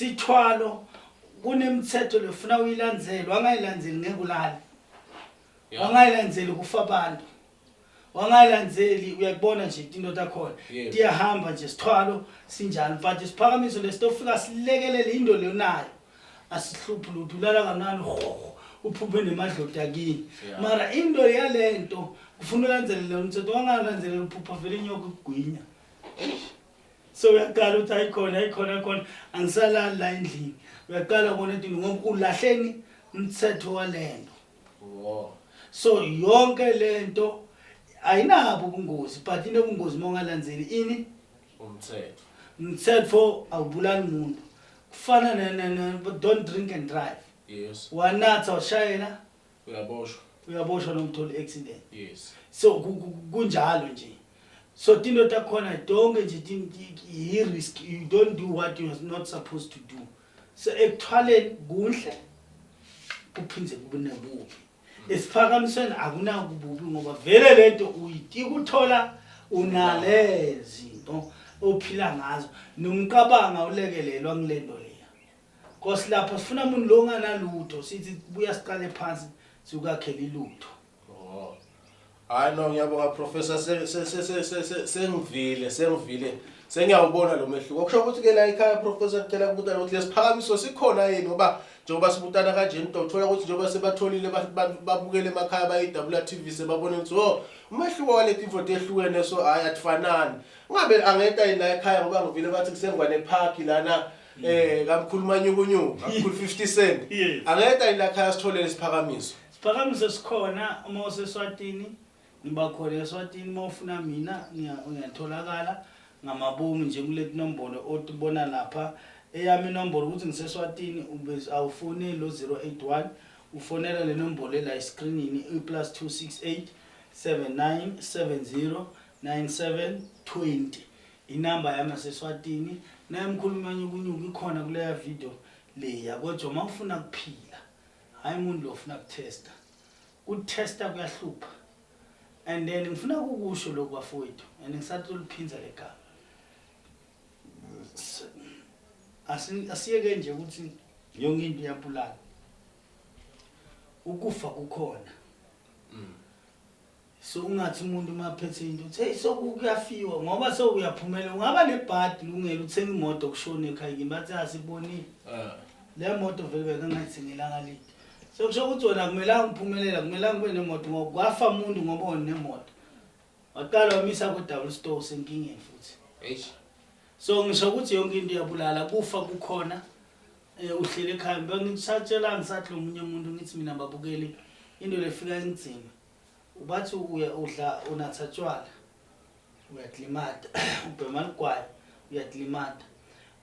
sithwalo kunemithetho lefuna uyilandzele wangayilandzeli ngeke ulale wangayilandzeli kufa abantu wangayilandzeli uyakubona nje into takhona tiyahamba nje sithwalo sinjani but isiphakamiso lesitofika silekelele into leyonayo asihluphi lutho ulala kanani uphume nemadloda kini mara into yalento kufuna ulandzelele umthetho wangalandzeli uphupha vele inyoko igwinya so uyaqala uthi ayikhona angisalali la endlini uyaqala ubona into ngoba ulahleni umthetho walento so yonke lento ayinabo ubungozi but inobungozi mongalandzeli ini umthetho awubulali umuntu kufana don't drink and drive wanatha washayela uyaboshwa noma uthola accident so kunjalo nje so tinto takhona donke nje i risk you don't do what you are not supposed to do so ekuthwaleni kuhle kuphindze kube nebubi esiphakamisweni akunakububi ngoba vele lento uyitika uthola unalezi into ophila ngazo nomqabanga ulekelelwa ngilento leya because lapho sifuna umuntu longanalutho sithi buya siqale phansi sikuyakhela ilutho hayi no ngiyabonga professor sengivile sengiyawubona lo mehluko kusho ukuthi ke la ekhaya professor kucela ukubuta ukuthi lesiphakamiso sikhona yini ngoba njengoba sibutana kanje into uthola ukuthi njengoba sebatholile babukele emakhaya bayi-WTV sebabona ukuthi umehluko walethi imvoto ehlukene so hayi atifanani ngabe angeta yini la ekhaya ngoba ngivile bathi kusengwane park lana kamkhuluma nyukunyuku kakhulu 50 cent angeta yini la ekhaya sitholele isiphakamiso sikhona uma useswatini ngiba khona eSwatini mawufuna mina ngiyatholakala ngamabomu nje kuleti nombolo otibona lapha eyami inombolo ukuthi ngiseswatini awufone lo 081 ufonela le nombolo la escreenini +268 7970 9720 inamba yami seswatini nayimkhuluma nyukunyuku ikhona kuleya video leya kodwa mawufuna kuphila hayi umuntu lo ufuna ukutesta ukutesta kuyahlupha and then ngifuna ukusho lokho bafowethu and ngisathi uliphinza legama asiyeke nje ukuthi yonke into iyabulala ukufa kukhona so ungathi umuntu maphethe into uthi hey so kuyafiwa ngoba so uyaphumela ungaba nebhadi lungela uthenga imoto kushone ekhaya kimi bathi asiboni le moto vele bekangayithengelanga lidi so kusho ukuthi wena kumele ngiphumelela kumele ngibe nemoto ngoba kwafa umuntu ngoba unemoto waqala wamisa ku double store senkingeni futhi so ngisho ukuthi yonke into iyabulala kufa kukhona uhlele ekhaya bengisatshela ngisathi lomunye umuntu ngithi mina babukeli into lefika inzima ubathi udla unathatshwala uyadlimata ubhema ligwayi uyadlimata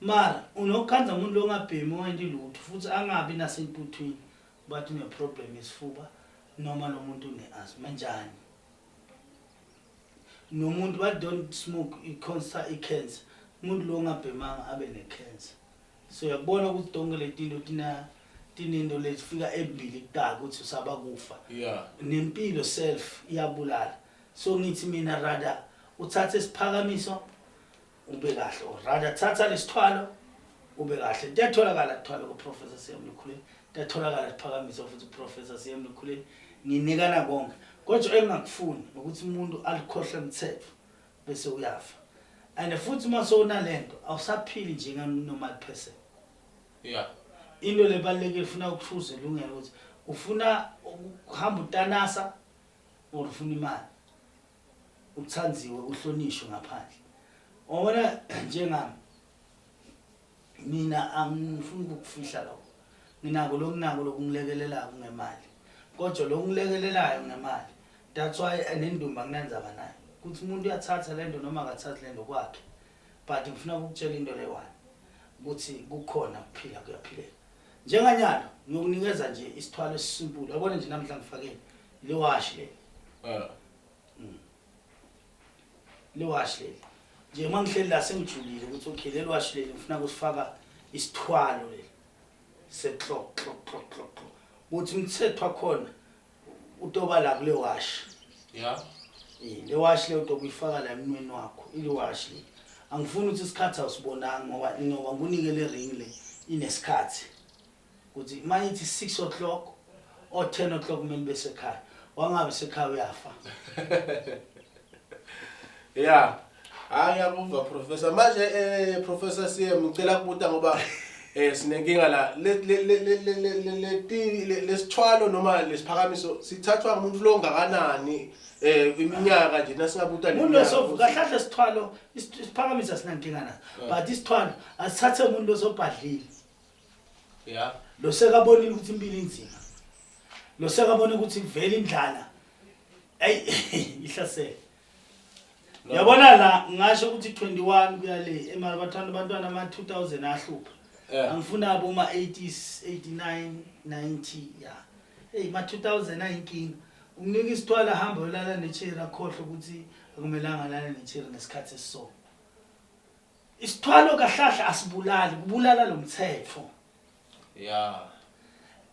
mara unokhanza umuntu longabhemi wenti lutho futhi angabi nasentuthwini bathi une problem esifuba noma lo muntu une asthma njani nomuntu what don't smoke i-cancer umuntu lo ngabhemanga abe ne-cancer so yakubona ukuthi donke letinto tinento lezifika ebili kudala ukuthi usaba kufa nempilo self iyabulala so ngithi mina rather uthathe isiphakamiso ube kahle or rather thatha lesithwalo ube kahle tiyatholakala kuthwala ku-Professor Siyami Lukhuleni tiyatholakala isiphakamiso futhi u-Professor Siyami Lukhuleni nginikana konke kodwa engakufuni ukuthi umuntu alikhohle umthetho bese uyafa and futhi mase unalento awusaphili njenga normal person into lebalekile ufuna ukufuse lungela ukuthi ufuna ukuhamba utanasa or ufuna imali uthanziwe uhlonishwe ngaphandle ubona njengami mina angifuni ukufihla lokho nginako lokungilekelelayo ngemali kodwa lokungilekelelayo ngemali that's why anendumba nginanzaba nayo ukuthi umuntu uyathatha lento noma akathatha lento kwakhe but ngifuna ukutshela into le-one ukuthi kukhona ukuphila kuyaphileka njenganyalo ngiyokunikeza nje isithwalo esisimple yabona nje namhla ngifakeni lewashi le lewashi le nje mangihleli la sengijulile ukuthi okay lewashi le ngifuna ukusifaka isithwalo le seclock ukuthi umthetho wakhona utoba la kule washi le washi le utokuyifaka la eminweni wakho ile washi le angifuni ukuthi isikhatha usibonanga ngoba kunike le ring le inesikhathi ukuthi mayithi 6 o'clock or 10 o'clock kumele bese ekhaya wangabe sekhaya uyafa. Yeah. Ngiyabuzwa Professor. Manje Professor CM ngicela ukubuza ngoba sinenkinga la lesithwalo noma lesiphakamiso sithathwa umuntu lo ongakanani iminyaka nje nasingabuta umuntu losovuka kahle sithwalo isiphakamisa sinankinga naso but isithwalo asithathe umuntu lozobhadlile. Yeah. Lo sekabonile ukuthi impilo inzima. Lo sekabona ukuthi kuvela indlala ihlasela. Yabona la ngasho ukuthi 21 kuya le abantwana ama 2000 ahlupha. Angifuna abo ma 80s 89 90 yeah. Ma 2000 ayinkinga. Unginika isithwala hamba ulala nechira khohle ukuthi akumelanga lala nechira ngesikhathi esiso. Isithwalo kahlahla asibulali kubulala lo mthetho. Yeah.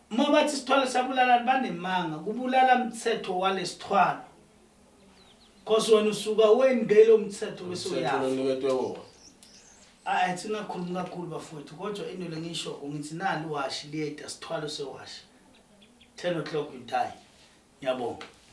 Mabathi isithwalo sabulala banemanga kubulala umthetho walesithwalo. Because wena usuka wengelo umthetho bese uyafa. Singakhuluma kakhulu bafowethu kodwa into lengisho ngithi nali washi liyeda sithwalo sewashi 10 o'clock you die. Ngiyabonga.